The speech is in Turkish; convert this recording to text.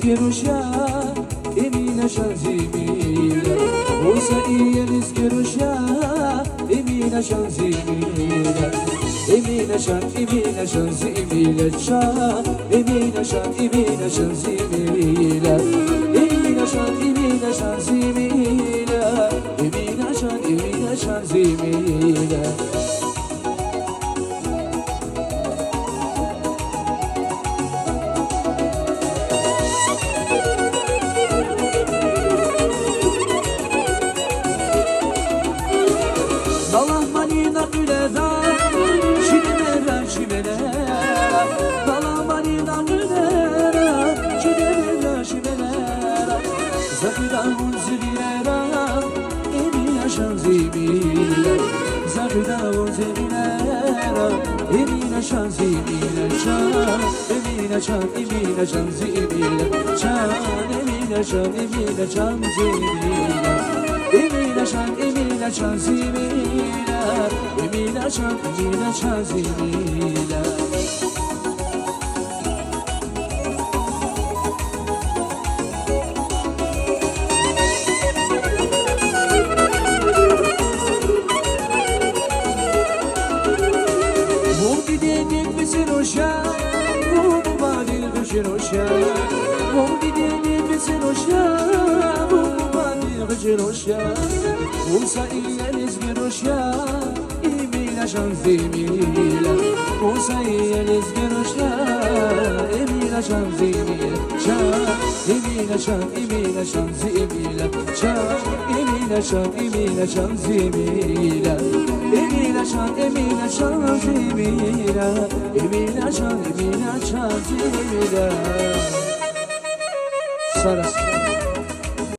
gerusha Emina shanzimila Musa iyelis gerusha Emina shanzimila Emina shanzimila Cha Emina shanzimila Emina shanzimila Emina shanzimila Dalammanina güleda Şinemera şimenera Dalammanina güleda Şinemera şimenera Zakıdavun zilinera Emina şanzimila Zakıdavun zilinera Emina şanzimila Şan Emina şanzimila Şan Emina şanzimila Emina şanzimila Emina şanzimila Mumdi dedik bizi roşa Mumdi badil bizi roşa Mumdi dedik bizi roşa Mumdi badil bizi roşa Musa iyelis gerusha Emina shanzimila Musa iyelis gerusha Emina shanzimila Cha Emina shanzimila Cha Emina shanzimila Emina shanzimila Emina shanzimila Sarası